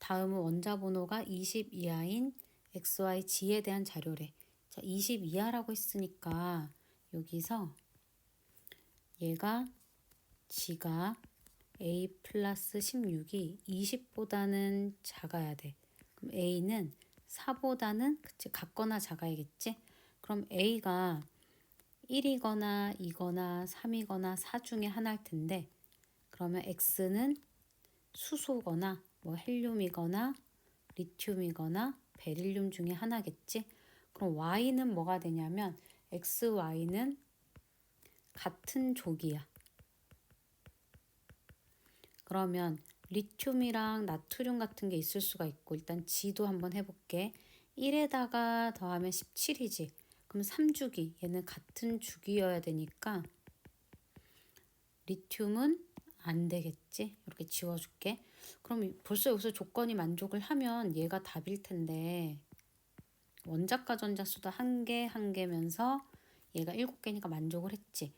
다음은 원자 번호가 20 이하인 XYG에 대한 자료래. 자, 20 이하라고 했으니까 여기서 얘가 G가 A 플러스 16이 20보다는 작아야 돼. 그럼 A는 4보다는 그치 같거나 작아야겠지? 그럼 A가 1이거나 2거나 3이거나 4 중에 하나일 텐데 그러면 X는 수소거나 뭐 헬륨이거나 리튬이거나 베릴륨 중에 하나겠지? 그럼 Y는 뭐가 되냐면 XY는 같은 족이야. 그러면 리튬이랑 나트륨 같은 게 있을 수가 있고 일단 G도 한번 해볼게. 1에다가 더하면 17이지. 그럼 3주기. 얘는 같은 주기여야 되니까 리튬은 안 되겠지? 이렇게 지워줄게. 그럼 벌써 여기서 조건이 만족을 하면 얘가 답일 텐데 원자과 전자수도 한 개, 한 개면서 얘가 7개니까 만족을 했지.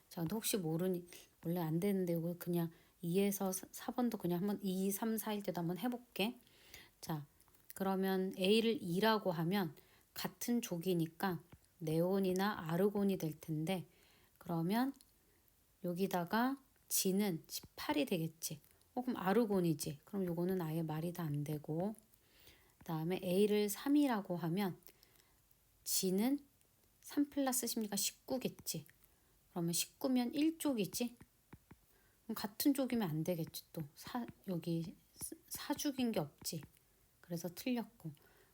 자, 근데 혹시 모르니 원래 안 되는데 이거 그냥 2에서 4번도 그냥 한번 2, 3, 4일 때도 한번 해볼게. 자, 그러면 A를 2라고 하면 같은 족이니까 네온이나 아르곤이 될 텐데 그러면 여기다가 G는 18이 되겠지. 그럼 아르곤이지. 그럼 요거는 아예 말이 다 안 되고 그 다음에 A를 3이라고 하면 G는 3 플러스 10이니까 19겠지. 그러면 19면 1족이지. 그럼 같은 족이면 안 되겠지 또. 여기 4죽인 게 없지. 그래서 틀렸고.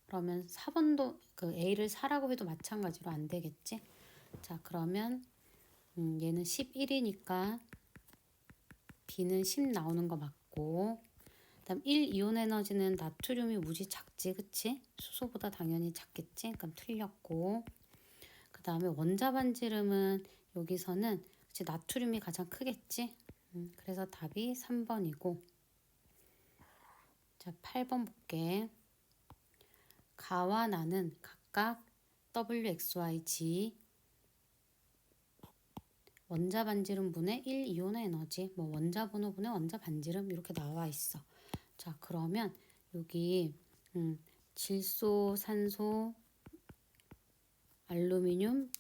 그러면 4번도 그 A를 4라고 해도 마찬가지로 안 되겠지. 자, 그러면 얘는 11이니까 B는 10 나오는 거 맞고 그다음 1이온 에너지는 나트륨이 무지 작지 그치? 수소보다 당연히 작겠지? 그럼 틀렸고 그 다음에 원자 반지름은 여기서는 그치, 나트륨이 가장 크겠지? 그래서 답이 3번이고 자 8번 볼게. 가와 나는 각각 WXYG 원자 반지름 분의 1이온의 에너지 뭐 원자 번호 분의 원자 반지름 이렇게 나와 있어. 자 그러면 여기 질소, 산소, 알루미늄,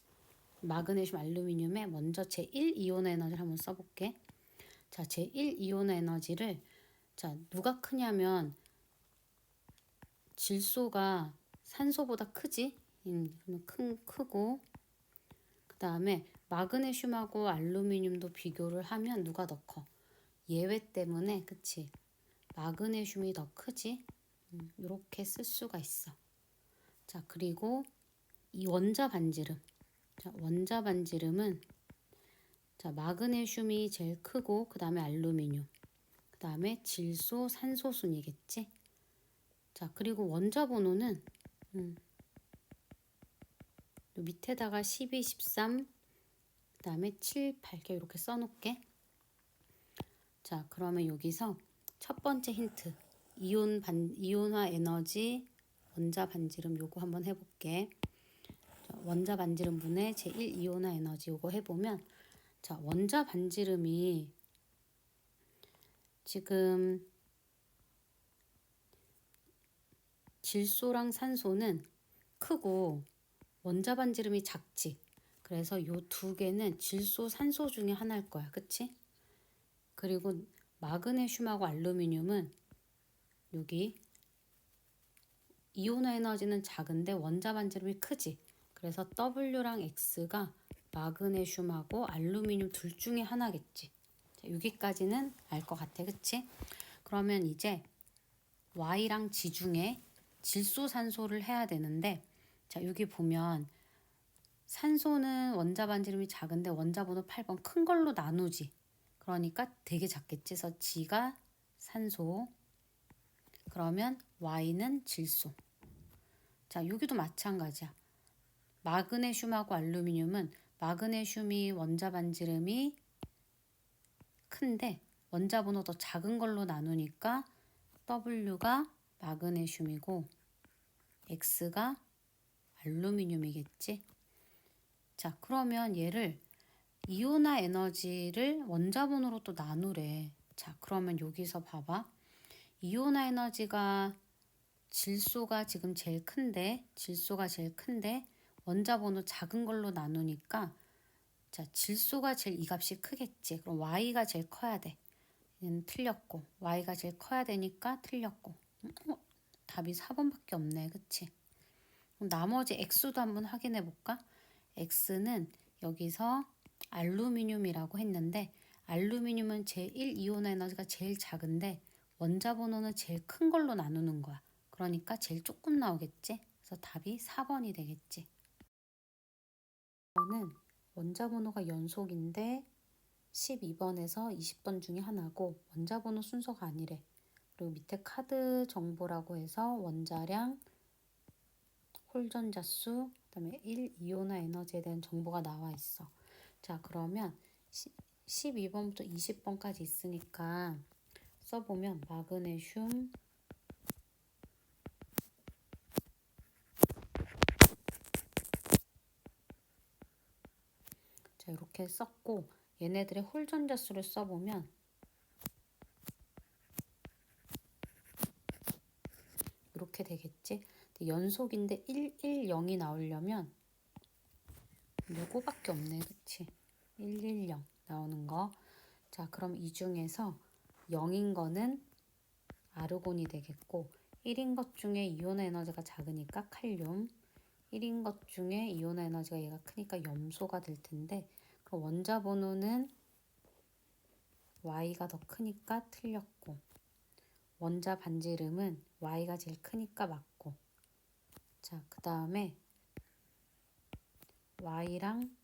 마그네슘, 알루미늄에 먼저 제1이온의 에너지를 한번 써볼게. 자 제1이온의 에너지를 자 누가 크냐면 질소가 산소보다 크지? 그러면 크고 그 다음에 마그네슘하고 알루미늄도 비교를 하면 누가 더 커? 예외 때문에 그치? 마그네슘이 더 크지? 이렇게 쓸 수가 있어. 자 그리고 이 원자 반지름. 자 원자 반지름은 자 마그네슘이 제일 크고 그 다음에 알루미늄 그 다음에 질소, 산소 순이겠지? 자 그리고 원자 번호는 밑에다가 12, 13, 그 다음에 7, 8개 이렇게 써놓을게. 자, 그러면 여기서 첫 번째 힌트. 이온화 에너지 원자 반지름 요거 한번 해볼게. 자, 원자 반지름 분의 제1이온화 에너지 요거 해보면 자, 원자 반지름이 지금 질소랑 산소는 크고 원자 반지름이 작지. 그래서 요 두 개는 질소, 산소 중에 하나일 거야. 그치? 그리고 마그네슘하고 알루미늄은 여기 이온화 에너지는 작은데 원자 반지름이 크지. 그래서 W랑 X가 마그네슘하고 알루미늄 둘 중에 하나겠지. 자, 여기까지는 알 것 같아. 그치? 그러면 이제 Y랑 G 중에 질소, 산소를 해야 되는데 자, 여기 보면 산소는 원자 반지름이 작은데 원자 번호 8번 큰 걸로 나누지. 그러니까 되게 작겠지. 그래서 G가 산소. 그러면 Y는 질소. 자, 여기도 마찬가지야. 마그네슘하고 알루미늄은 마그네슘이 원자 반지름이 큰데 원자 번호 더 작은 걸로 나누니까 W가 마그네슘이고 X가 알루미늄이겠지. 자, 그러면 얘를 이온화 에너지를 원자 번호로 또 나누래. 자, 그러면 여기서 봐봐. 이온화 에너지가 질소가 지금 제일 큰데 원자 번호 작은 걸로 나누니까 자, 질소가 제일 이 값이 크겠지. 그럼 y가 제일 커야 돼. 얘는 틀렸고 y가 제일 커야 되니까 틀렸고. 답이 4번밖에 없네. 그치? 그럼 나머지 x도 한번 확인해 볼까? x는 여기서 알루미늄이라고 했는데 알루미늄은 제1 이온 에너지가 제일 작은데 원자 번호는 제일 큰 걸로 나누는 거야. 그러니까 제일 조금 나오겠지? 그래서 답이 4번이 되겠지. 이거는 원자 번호가 연속인데 12번에서 20번 중에 하나고 원자 번호 순서가 아니래. 그리고 밑에 카드 정보라고 해서 원자량, 홀전자 수, 그다음에 1 이온화 에너지에 대한 정보가 나와 있어. 자, 그러면 12번부터 20번까지 있으니까 써보면 마그네슘, 자, 이렇게 썼고 얘네들의 홀전자 수를 써보면 이렇게 되겠지. 연속인데 1, 1, 0이 나오려면 요거밖에 없네. 그치? 1, 1, 0 나오는 거. 자, 그럼 이 중에서 0인 거는 아르곤이 되겠고 1인 것 중에 이온 에너지가 작으니까 칼륨, 1인 것 중에 이온 에너지가 얘가 크니까 염소가 될 텐데 그럼 원자 번호는 Y가 더 크니까 틀렸고 원자 반지름은 Y가 제일 크니까 맞고 자, 그 다음에 Y랑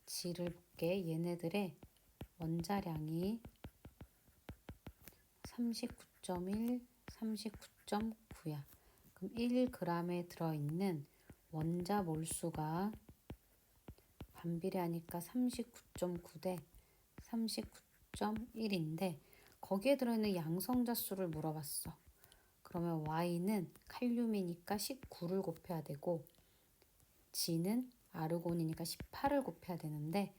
G를 볼게. 얘네들의 원자량이 39.1, 39.9야. 그럼 1g에 들어있는 원자 몰수가 반비례하니까 39.9 대 39.1인데 거기에 들어있는 양성자 수를 물어봤어. 그러면 Y는 칼륨이니까 19를 곱해야 되고 G는 아르곤이니까 18을 곱해야 되는데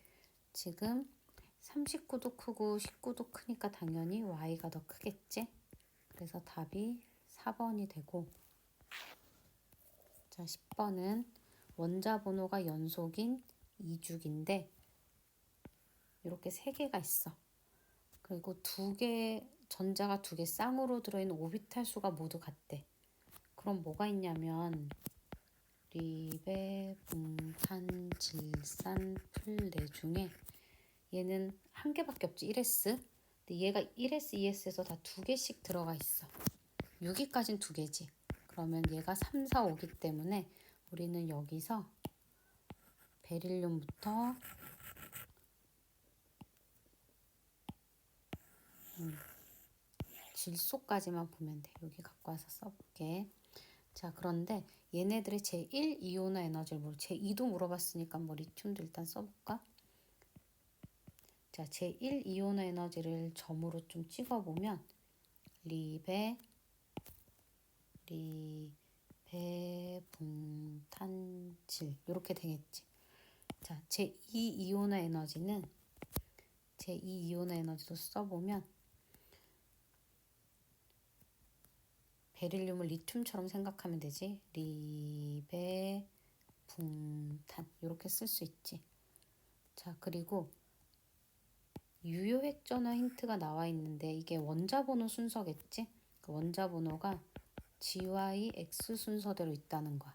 지금 39도 크고 19도 크니까 당연히 Y가 더 크겠지? 그래서 답이 4번이 되고 자 10번은 원자 번호가 연속인 2죽인데 이렇게 3개가 있어. 그리고 전자가 2개 쌍으로 들어있는 오비탈 수가 모두 같대. 그럼 뭐가 있냐면 리베, 붕탄, 질산, 플레 중에 얘는 한 개밖에 없지. 1s. 근데 얘가 1s, 2s에서 다 2개씩 들어가 있어. 6위까지는 2개지. 그러면 얘가 3, 4, 5기 때문에 우리는 여기서 베릴륨부터 질소까지만 보면 돼. 여기 갖고 와서 써볼게. 자, 그런데 얘네들의 제1 이온화 에너지를 제2도 물어봤으니까 뭐 리튬도 일단 써볼까? 자, 제1 이온화 에너지를 점으로 좀 찍어보면 리베, 붕탄질 이렇게 되겠지. 자, 제2 이온화 에너지도 써보면 베릴륨을 리튬처럼 생각하면 되지. 리베, 붕탄 이렇게 쓸 수 있지. 자, 그리고 유효핵전화 힌트가 나와 있는데 이게 원자 번호 순서겠지? 그 원자 번호가 GY, X 순서대로 있다는 거야.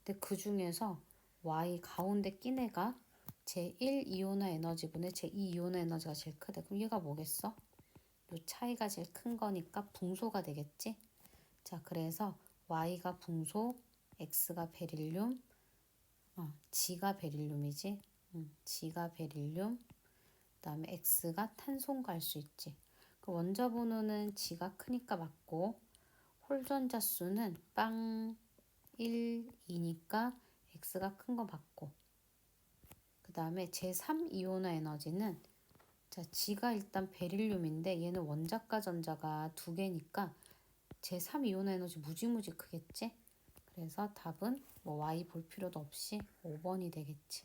근데 그 중에서 Y 가운데 낀 애가 제1 이온화 에너지분의 제2 이온화 에너지가 제일 크대. 그럼 얘가 뭐겠어? 요 차이가 제일 큰 거니까 붕소가 되겠지? 자, 그래서 Y가 붕소, X가 베릴륨, G가 베릴륨이지. G가 베릴륨, 그 다음에 X가 탄소인가 할 수 있지. 그 원자 번호는 G가 크니까 맞고 홀전자 수는 빵 1, 2니까 X가 큰 거 맞고 그 다음에 제3 이온화 에너지는 자, G가 일단 베릴륨인데 얘는 원자가 전자가 2개니까 제3 이온화 에너지 무지무지 크겠지? 그래서 답은 뭐 Y 볼 필요도 없이 5번이 되겠지.